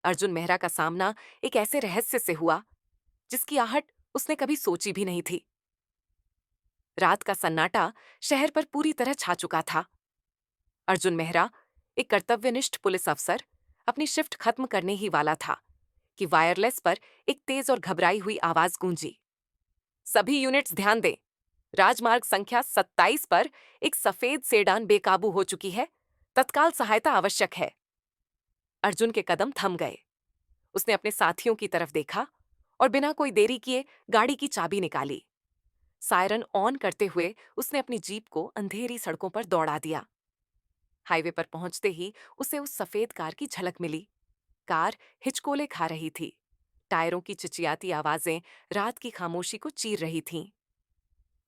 अर्जुन मेहरा का सामना एक ऐसे रहस्य से हुआ जिसकी आहट उसने कभी सोची भी नहीं थी। रात का सन्नाटा शहर पर पूरी तरह छा चुका था। अर्जुन मेहरा, एक कर्तव्यनिष्ठ पुलिस अफसर, अपनी शिफ्ट खत्म करने ही वाला था कि वायरलेस पर एक तेज और घबराई हुई आवाज गूंजी। सभी यूनिट्स ध्यान दें। राजमार्ग संख्या 27 पर एक सफेद सेडान बेकाबू हो चुकी है। तत्काल सहायता आवश्यक है। अर्जुन के कदम थम गए। उसने अपने साथियों की तरफ देखा और बिना कोई देरी किए गाड़ी की चाबी निकाली। सायरन ऑन करते हुए उसने अपनी जीप को अंधेरी सड़कों पर दौड़ा दिया। हाईवे पर पहुंचते ही उसे उस सफेद कार की झलक मिली। कार हिचकोले खा रही थी। टायरों की चिचियाती आवाजें रात की खामोशी को चीर रही थीं।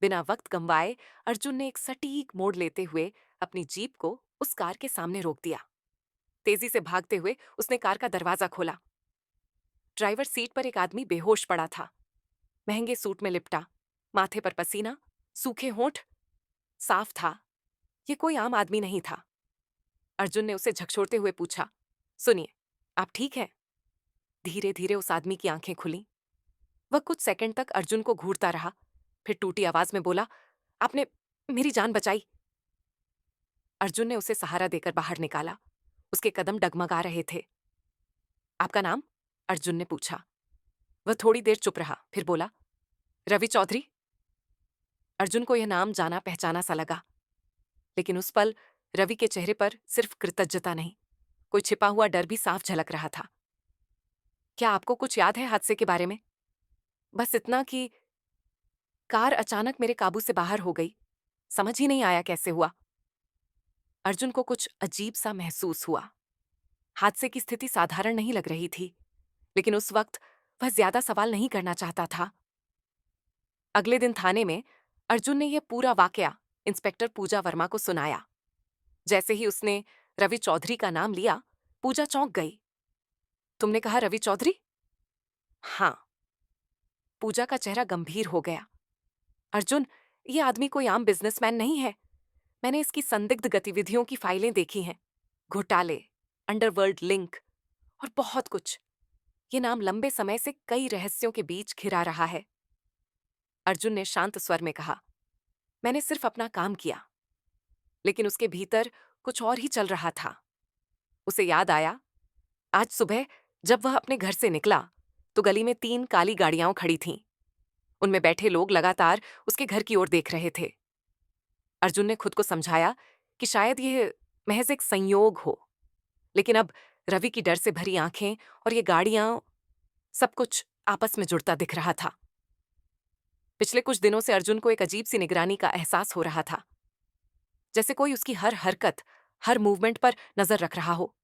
बिना वक्त गंवाए अर्जुन ने एक सटीक मोड़ लेते हुए अपनी जीप को उस कार के सामने रोक दिया। तेजी से भागते हुए उसने कार का दरवाजा खोला। ड्राइवर सीट पर एक आदमी बेहोश पड़ा था, महंगे सूट में लिपटा, माथे पर पसीना, सूखे होंठ। साफ था, ये कोई आम आदमी नहीं था। अर्जुन ने उसे झकझोरते हुए पूछा, सुनिए, आप ठीक हैं? धीरे धीरे उस आदमी की आंखें खुलीं। वह कुछ सेकंड तक अर्जुन को घूरता रहा, फिर टूटी आवाज में बोला, आपने मेरी जान बचाई। अर्जुन ने उसे सहारा देकर बाहर निकाला। उसके कदम डगमगा रहे थे। आपका नाम? अर्जुन ने पूछा। वह थोड़ी देर चुप रहा, फिर बोला, रवि चौधरी। अर्जुन को यह नाम जाना पहचाना सा लगा, लेकिन उस पल रवि के चेहरे पर सिर्फ कृतज्ञता नहीं, कोई छिपा हुआ डर भी साफ झलक रहा था। क्या आपको कुछ याद है हादसे के बारे में? बस इतना कि कार अचानक मेरे काबू से बाहर हो गई। समझ ही नहीं आया कैसे हुआ। अर्जुन को कुछ अजीब सा महसूस हुआ। हादसे की स्थिति साधारण नहीं लग रही थी, लेकिन उस वक्त वह ज्यादा सवाल नहीं करना चाहता था। अगले दिन थाने में अर्जुन ने यह पूरा वाकया इंस्पेक्टर पूजा वर्मा को सुनाया। जैसे ही उसने रवि चौधरी का नाम लिया, पूजा चौंक गई। तुमने कहा रवि चौधरी? हाँ। पूजा का चेहरा गंभीर हो गया। अर्जुन, ये आदमी कोई आम बिजनेसमैन नहीं है। मैंने इसकी संदिग्ध गतिविधियों की फाइलें देखी हैं। घोटाले, अंडरवर्ल्ड लिंक और बहुत कुछ। ये नाम लंबे समय से कई रहस्यों के बीच घिरा रहा है। अर्जुन ने शांत स्वर में कहा, मैंने सिर्फ अपना काम किया। लेकिन उसके भीतर कुछ और ही चल रहा था। उसे याद आया, आज सुबह जब वह अपने घर से निकला तो गली में 3 काली गाड़ियां खड़ी थीं। उनमें बैठे लोग लगातार उसके घर की ओर देख रहे थे। अर्जुन ने खुद को समझाया कि शायद यह महज एक संयोग हो, लेकिन अब रवि की डर से भरी आंखें और ये गाड़ियां, सब कुछ आपस में जुड़ता दिख रहा था। पिछले कुछ दिनों से अर्जुन को एक अजीब सी निगरानी का एहसास हो रहा था, जैसे कोई उसकी हर हरकत, हर मूवमेंट पर नजर रख रहा हो।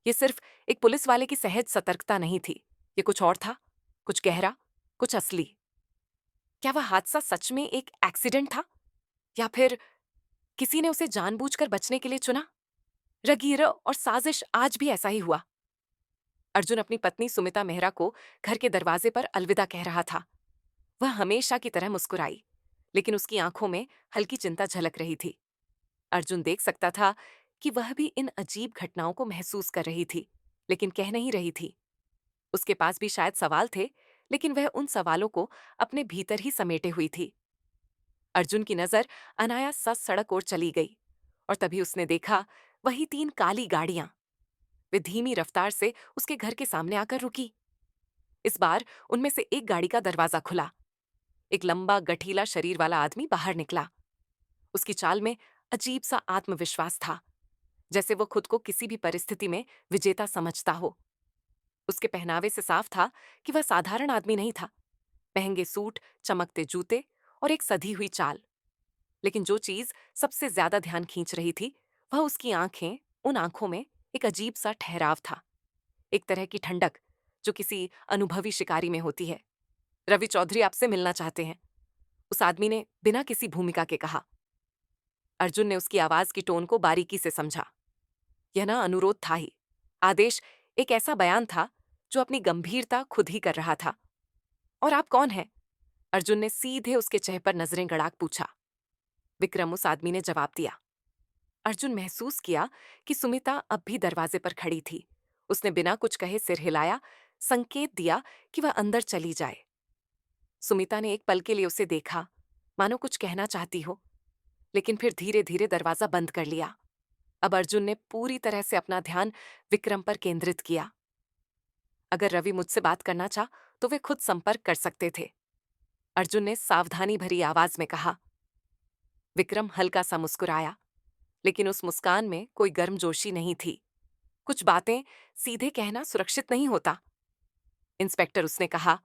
ये सिर्फ एक पुलिस वाले की सहज सतर्कता नहीं थी, ये कुछ और था, कुछ गहरा, कुछ असली। क्या वह हादसा सच में एक एक्सीडेंट था, या फिर किसी ने उसे जानबूझकर बचने के लिए चुना? रगीर और साजिश आज भी ऐसा ही हुआ। अर्जुन अपनी पत्नी सुमिता मेहरा को घर के दरवाजे पर अलविदा कह रहा था। वह हमेशा की तरह मुस्कुराई, लेकिन उसकी आंखों में हल्की चिंता झलक रही थी। अर्जुन देख सकता था कि वह भी इन अजीब घटनाओं को महसूस कर रही थी, लेकिन कह नहीं रही थी। उसके पास भी शायद सवाल थे, लेकिन वह उन सवालों को अपने भीतर ही समेटे हुई थी। अर्जुन की नजर अनायास सा सड़क ओर चली गई, और तभी उसने देखा वही 3 काली गाड़ियां। वे धीमी रफ्तार से उसके घर के सामने आकर रुकी। इस बार उनमें से एक गाड़ी का दरवाजा खुला। एक लंबा गठीला शरीर वाला आदमी बाहर निकला। उसकी चाल में अजीब सा आत्मविश्वास था, जैसे वो खुद को किसी भी परिस्थिति में विजेता समझता हो। उसके पहनावे से साफ था कि वह साधारण आदमी नहीं था। महंगे सूट, चमकते जूते और एक सधी हुई चाल। लेकिन जो चीज सबसे ज्यादा ध्यान खींच रही थी, वह उसकी आंखें। उन आंखों में एक अजीब सा ठहराव था, एक तरह की ठंडक जो किसी अनुभवी शिकारी में होती है। रवि चौधरी आपसे मिलना चाहते हैं, उस आदमी ने बिना किसी भूमिका के कहा। अर्जुन ने उसकी आवाज की टोन को बारीकी से समझा। यह ना अनुरोध था ही, आदेश, एक ऐसा बयान था जो अपनी गंभीरता खुद ही कर रहा था। और आप कौन हैं? अर्जुन ने सीधे उसके चेहरे पर नजरें गड़ाक पूछा। विक्रम, उस आदमी ने जवाब दिया। अर्जुन महसूस किया कि सुमिता अब भी दरवाजे पर खड़ी थी, उसने बिना कुछ कहे सिर हिलाया, संकेत दिया कि वह अंदर चली जाए। सुमिता ने एक पल के लिए उसे देखा, मानो कुछ कहना चाहती हो, लेकिन फिर धीरे धीरे दरवाजा बंद कर लिया। अब अर्जुन ने पूरी तरह से अपना ध्यान विक्रम पर केंद्रित किया। अगर रवि मुझसे बात करना चाह तो वे खुद संपर्क कर सकते थे, अर्जुन ने सावधानी भरी आवाज में कहा। विक्रम हल्का सा मुस्कुराया, लेकिन उस मुस्कान में कोई गर्मजोशी नहीं थी। कुछ बातें सीधे कहना सुरक्षित नहीं होता, इंस्पेक्टर उसने कहा,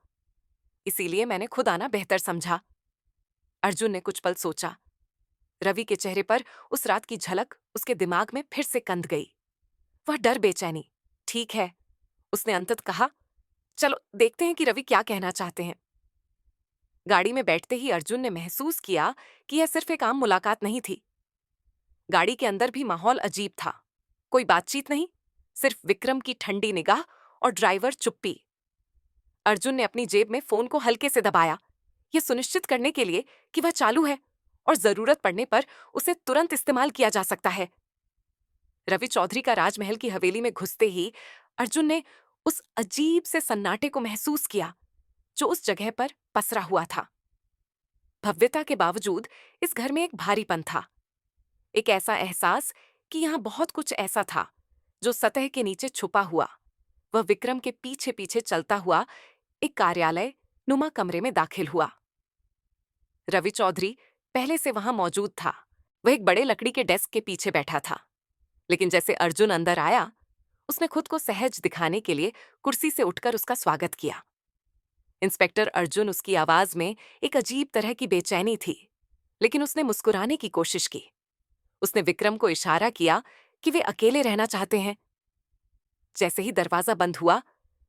इसीलिए मैंने खुद आना बेहतर समझा। अर्जुन ने कुछ पल सोचा। रवि के चेहरे पर उस रात की झलक उसके दिमाग में फिर से कंध गई। वह डर, बेचैनी। ठीक है, उसने अंततः कहा, चलो देखते हैं कि रवि क्या कहना चाहते हैं। गाड़ी में बैठते ही अर्जुन ने महसूस किया कि यह सिर्फ एक आम मुलाकात नहीं थी। गाड़ी के अंदर भी माहौल अजीब था। कोई बातचीत नहीं, सिर्फ विक्रम की ठंडी निगाह और ड्राइवर चुप्पी। अर्जुन ने अपनी जेब में फोन को हल्के से दबाया, यह सुनिश्चित करने के लिए कि वह चालू है और जरूरत पड़ने पर उसे तुरंत इस्तेमाल किया जा सकता है। रवि चौधरी का राजमहल की हवेली में घुसते ही अर्जुन ने उस अजीब से सन्नाटे को महसूस किया जो उस जगह पर पसरा हुआ था। भव्यता के बावजूद इस घर में एक भारीपन था, एक ऐसा एहसास कि यहां बहुत कुछ ऐसा था जो सतह के नीचे छुपा हुआ। वह विक्रम के पीछे पीछे चलता हुआ एक कार्यालय नुमा कमरे में दाखिल हुआ। रवि चौधरी पहले से वहां मौजूद था। वह एक बड़े लकड़ी के डेस्क के पीछे बैठा था, लेकिन जैसे अर्जुन अंदर आया, उसने खुद को सहज दिखाने के लिए कुर्सी से उठकर उसका स्वागत किया। इंस्पेक्टर अर्जुन, उसकी आवाज में एक अजीब तरह की बेचैनी थी, लेकिन उसने मुस्कुराने की कोशिश की। उसने विक्रम को इशारा किया कि वे अकेले रहना चाहते हैं। जैसे ही दरवाजा बंद हुआ,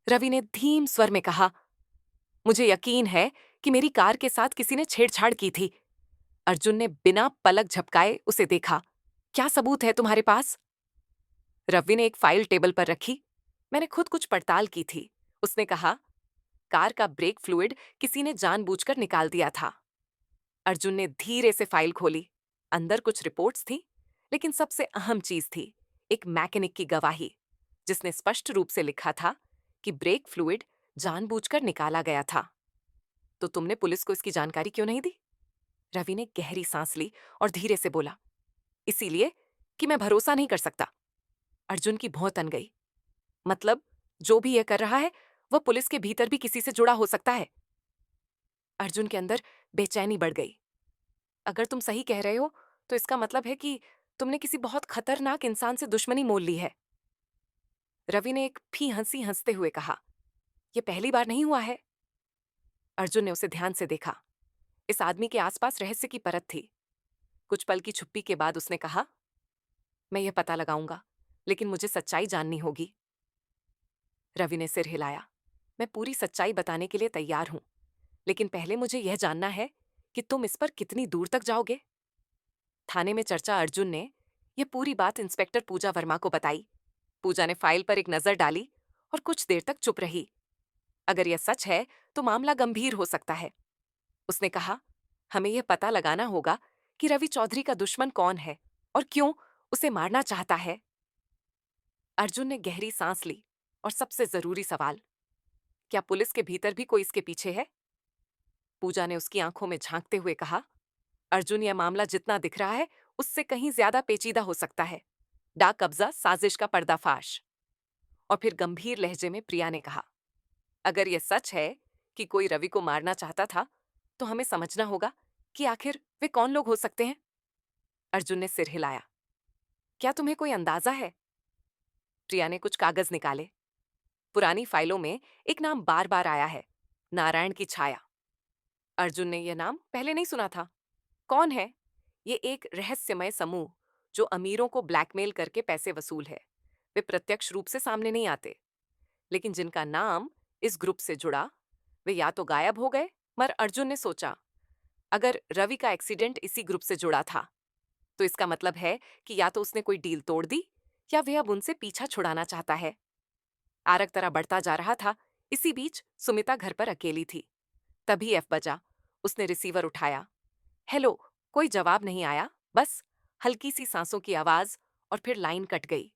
रवि ने धीम स्वर में कहा, मुझे यकीन है कि मेरी कार के साथ किसी ने छेड़छाड़ की थी। अर्जुन ने बिना पलक झपकाए उसे देखा। क्या सबूत है तुम्हारे पास? रवि ने एक फाइल टेबल पर रखी। मैंने खुद कुछ पड़ताल की थी, उसने कहा। कार का ब्रेक फ्लूइड किसी ने जानबूझकर निकाल दिया था। अर्जुन ने धीरे से फाइल खोली। अंदर कुछ रिपोर्ट्स थी, लेकिन सबसे अहम चीज थी एक मैकेनिक की गवाही, जिसने स्पष्ट रूप से लिखा था कि ब्रेक फ्लूइड जानबूझकर निकाला गया था। तो तुमने पुलिस को इसकी जानकारी क्यों नहीं दी? रवि ने गहरी सांस ली और धीरे से बोला, इसीलिए कि मैं भरोसा नहीं कर सकता। अर्जुन की भौं तन गई। मतलब जो भी यह कर रहा है वह पुलिस के भीतर भी किसी से जुड़ा हो सकता है। अर्जुन के अंदर बेचैनी बढ़ गई। अगर तुम सही कह रहे हो तो इसका मतलब है कि तुमने किसी बहुत खतरनाक इंसान से दुश्मनी मोल ली है। रवि ने एक फी हंसी हंसते हुए कहा, यह पहली बार नहीं हुआ है। अर्जुन ने उसे ध्यान से देखा। इस आदमी के आसपास रहस्य की परत थी। कुछ पल की छुप्पी के बाद उसने कहा, मैं यह पता लगाऊंगा, लेकिन मुझे सच्चाई जाननी होगी। रवि ने सिर हिलाया। मैं पूरी सच्चाई बताने के लिए तैयार हूं, लेकिन पहले मुझे यह जानना है कि तुम इस पर कितनी दूर तक जाओगे। थाने में चर्चा अर्जुन ने यह पूरी बात इंस्पेक्टर पूजा वर्मा को बताई। पूजा ने फाइल पर एक नजर डाली और कुछ देर तक चुप रही। अगर यह सच है तो मामला गंभीर हो सकता है, उसने कहा। हमें यह पता लगाना होगा कि रवि चौधरी का दुश्मन कौन है और क्यों उसे मारना चाहता है। अर्जुन ने गहरी सांस ली और सबसे जरूरी सवाल, क्या पुलिस के भीतर भी कोई इसके पीछे है? पूजा ने उसकी आंखों में झांकते हुए कहा, अर्जुन, यह मामला जितना दिख रहा है उससे कहीं ज्यादा पेचीदा हो सकता है। डाक कब्जा, साजिश का पर्दाफाश। और फिर गंभीर लहजे में प्रिया ने कहा, अगर यह सच है कि कोई रवि को मारना चाहता था, तो हमें समझना होगा कि आखिर वे कौन लोग हो सकते हैं। अर्जुन ने सिर हिलाया। क्या तुम्हें कोई अंदाजा है? प्रिया ने कुछ कागज निकाले। पुरानी फाइलों में एक नाम बार बार आया है, नारायण की छाया। अर्जुन ने यह नाम पहले नहीं सुना था। कौन है? ये एक रहस्यमय समूह जो अमीरों को ब्लैकमेल करके पैसे वसूल है। वे प्रत्यक्ष रूप से सामने नहीं आते, लेकिन जिनका नाम इस ग्रुप से जुड़ा, वे या तो गायब हो गए, मगर अर्जुन ने सोचा, अगर रवि का एक्सीडेंट इसी ग्रुप से जुड़ा था, तो इसका मतलब है कि या तो उसने कोई डील तोड़ दी या वे अब उनसे पीछा छुड़ाना चाहता है। आरक तरह बढ़ता जा रहा था। इसी बीच सुमिता घर पर अकेली थी। तभी एफ बजा। उसने रिसीवर उठाया। हेलो। कोई जवाब नहीं आया, बस हल्की सी सांसों की आवाज, और फिर लाइन कट गई।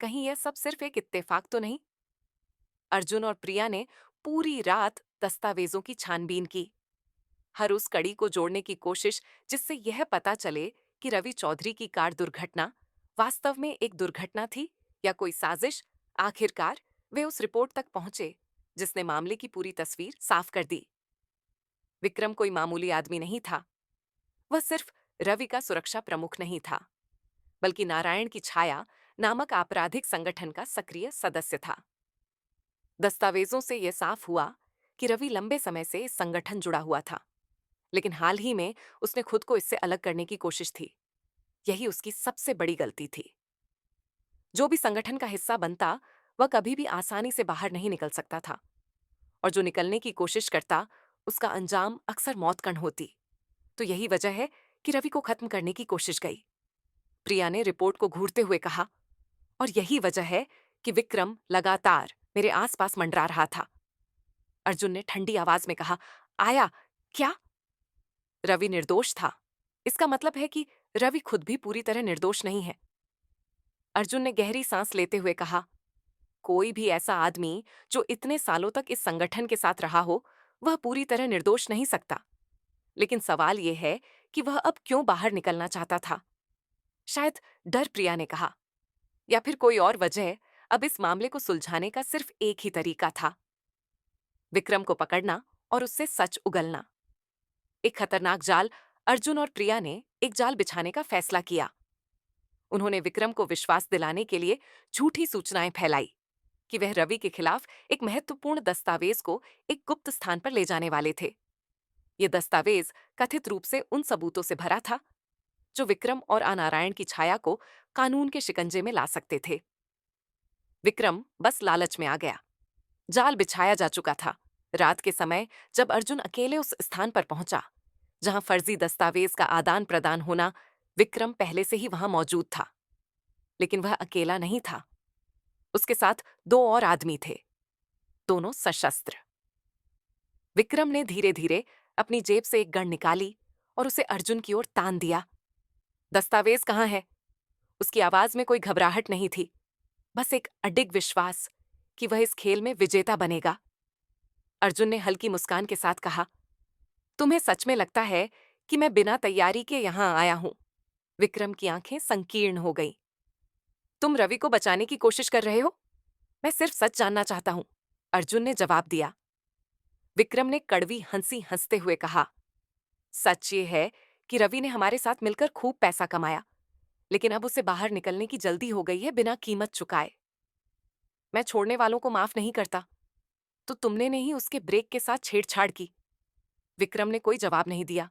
कहीं यह सब सिर्फ एक इत्तेफाक तो नहीं? अर्जुन और प्रिया ने पूरी रात दस्तावेजों की छानबीन की, हर उस कड़ी को जोड़ने की कोशिश जिससे यह पता चले कि रवि चौधरी की कार दुर्घटना वास्तव में एक दुर्घटना थी या कोई साजिश। आखिरकार वे उस रिपोर्ट तक पहुंचे जिसने मामले की पूरी तस्वीर साफ कर दी। विक्रम कोई मामूली आदमी नहीं था। वह सिर्फ रवि का सुरक्षा प्रमुख नहीं था, बल्कि नारायण की छाया नामक आपराधिक संगठन का सक्रिय सदस्य था। दस्तावेजों से यह साफ हुआ कि रवि लंबे समय से इस संगठन जुड़ा हुआ था, लेकिन हाल ही में उसने खुद को इससे अलग करने की कोशिश थी। यही उसकी सबसे बड़ी गलती थी। जो भी संगठन का हिस्सा बनता, वह कभी भी आसानी से बाहर नहीं निकल सकता था, और जो निकलने की कोशिश करता, उसका अंजाम अक्सर मौतकण होती। तो यही वजह है कि रवि को खत्म करने की कोशिश गई, प्रिया ने रिपोर्ट को घूरते हुए कहा। और यही वजह है कि विक्रम लगातार मेरे आसपास मंडरा रहा था। अर्जुन ने ठंडी आवाज में कहा, आया क्या? रवि निर्दोष था। इसका मतलब है कि रवि खुद भी पूरी तरह निर्दोष नहीं है। अर्जुन ने गहरी सांस लेते हुए कहा, कोई भी ऐसा आदमी जो इतने सालों तक इस संगठन के साथ रहा हो, वह पूरी तरह निर्दोष नहीं सकता। लेकिन सवाल यह है कि वह अब क्यों बाहर निकलना चाहता था? शायद डर, प्रिया ने कहा, या फिर कोई और वजह। अब इस मामले को सुलझाने का सिर्फ एक ही तरीका था, विक्रम को पकड़ना और उससे सच उगलना। एक खतरनाक जाल। अर्जुन और प्रिया ने एक जाल बिछाने का फैसला किया। उन्होंने विक्रम को विश्वास दिलाने के लिए झूठी सूचनाएं फैलाई कि वह रवि के खिलाफ एक महत्वपूर्ण दस्तावेज को एक गुप्त स्थान पर ले जाने वाले थे। ये दस्तावेज कथित रूप से उन सबूतों से भरा था जो विक्रम और नारायण की छाया को कानून के शिकंजे में ला सकते थे। विक्रम बस लालच में आ गया। जाल बिछाया जा चुका था। रात के समय जब अर्जुन अकेले उस स्थान पर पहुंचा जहां फर्जी दस्तावेज का आदान प्रदान होना, विक्रम पहले से ही वहां मौजूद था। लेकिन वह अकेला नहीं था। उसके साथ दो और आदमी थे, दोनों सशस्त्र। विक्रम ने धीरे धीरे अपनी जेब से एक गन निकाली और उसे अर्जुन की ओर तान दिया। दस्तावेज कहाँ है? उसकी आवाज में कोई घबराहट नहीं थी, बस एक अडिग विश्वास कि वह इस खेल में विजेता बनेगा। अर्जुन ने हल्की मुस्कान के साथ कहा, तुम्हें सच में लगता है कि मैं बिना तैयारी के यहां आया हूं? विक्रम की आंखें संकीर्ण हो गईं। तुम रवि को बचाने की कोशिश कर रहे हो? मैं सिर्फ सच जानना चाहता हूं, अर्जुन ने जवाब दिया। विक्रम ने कड़वी हंसी हंसते हुए कहा, सच ये है कि रवि ने हमारे साथ मिलकर खूब पैसा कमाया, लेकिन अब उसे बाहर निकलने की जल्दी हो गई है बिना कीमत चुकाए। मैं छोड़ने वालों को माफ नहीं करता। तो तुमने नहीं उसके ब्रेक के साथ छेड़छाड़ की? विक्रम ने कोई जवाब नहीं दिया,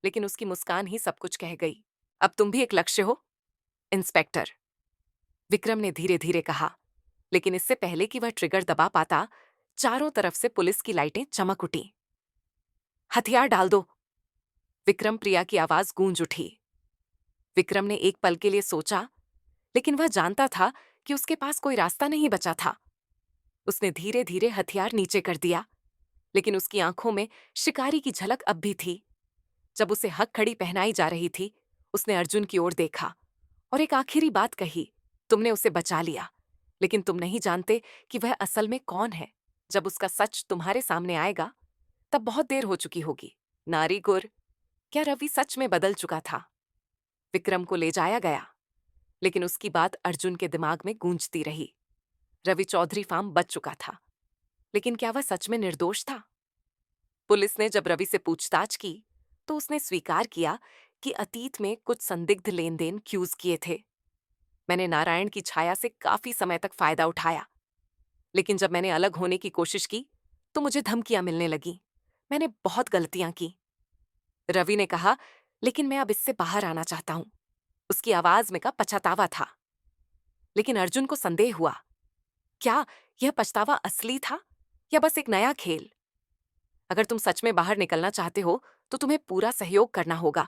लेकिन उसकी मुस्कान ही सब कुछ कह गई। अब तुम भी एक लक्ष्य हो, इंस्पेक्टर, विक्रम ने धीरे धीरे कहा। लेकिन इससे पहले कि वह ट्रिगर दबा पाता, चारों तरफ से पुलिस की लाइटें चमक उठी। हथियार डाल दो, विक्रम प्रिया की आवाज गूंज उठी। विक्रम ने एक पल के लिए सोचा, लेकिन वह जानता था कि उसके पास कोई रास्ता नहीं बचा था। उसने धीरे धीरे हथियार नीचे कर दिया, लेकिन उसकी आंखों में शिकारी की झलक अब भी थी। जब उसे हक खड़ी पहनाई जा रही थी, उसने अर्जुन की ओर देखा और एक आखिरी बात कही, तुमने उसे बचा लिया, लेकिन तुम नहीं जानते कि वह असल में कौन है। जब उसका सच तुम्हारे सामने आएगा, तब बहुत देर हो चुकी होगी। नारी गुर, क्या रवि सच में बदल चुका था? विक्रम को ले जाया गया, लेकिन उसकी बात अर्जुन के दिमाग में गूंजती रही। रवि चौधरी फार्म बच चुका था, लेकिन क्या वह सच में निर्दोष था? पुलिस ने जब रवि से पूछताछ की, तो उसने स्वीकार किया कि अतीत में कुछ संदिग्ध लेन देन क्यूज किए थे। मैंने नारायण की छाया से काफी समय तक फायदा उठाया, लेकिन जब मैंने अलग होने की कोशिश की, तो मुझे धमकियां मिलने लगी। मैंने बहुत गलतियां की, रवि ने कहा, लेकिन मैं अब इससे बाहर आना चाहता हूं। उसकी आवाज में का पछतावा था। लेकिन अर्जुन को संदेह हुआ, क्या यह पछतावा असली था या बस एक नया खेल? अगर तुम सच में बाहर निकलना चाहते हो, तो तुम्हें पूरा सहयोग करना होगा,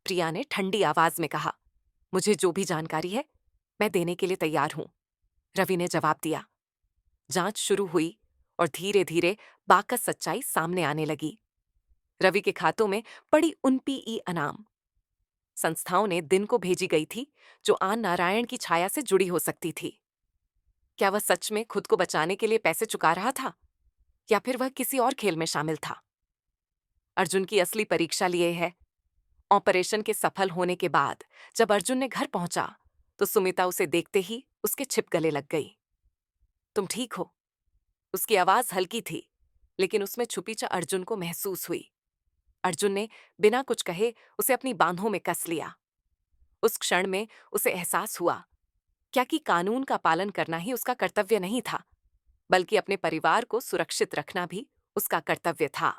प्रिया ने ठंडी आवाज में कहा। मुझे जो भी जानकारी है, मैं देने के लिए तैयार हूं, रवि ने जवाब दिया। जांच शुरू हुई और धीरे धीरे बाकस सच्चाई सामने आने लगी। रवि के खातों में पड़ी उनपीई अनाम, संस्थाओं ने दिन को भेजी गई थी जो आन नारायण की छाया से जुड़ी हो सकती थी। क्या वह सच में खुद को बचाने के लिए पैसे चुका रहा था, या फिर वह किसी और खेल में शामिल था? अर्जुन की असली परीक्षा लिए है। ऑपरेशन के सफल होने के बाद जब अर्जुन ने घर पहुंचा, तो सुमिता उसे देखते ही उसके छिप गले लग गई। तुम ठीक हो? उसकी आवाज हल्की थी, लेकिन उसमें छुपी अर्जुन को महसूस हुई। अर्जुन ने बिना कुछ कहे उसे अपनी बांहों में कस लिया। उस क्षण में उसे एहसास हुआ क्या कि कानून का पालन करना ही उसका कर्तव्य नहीं था, बल्कि अपने परिवार को सुरक्षित रखना भी उसका कर्तव्य था।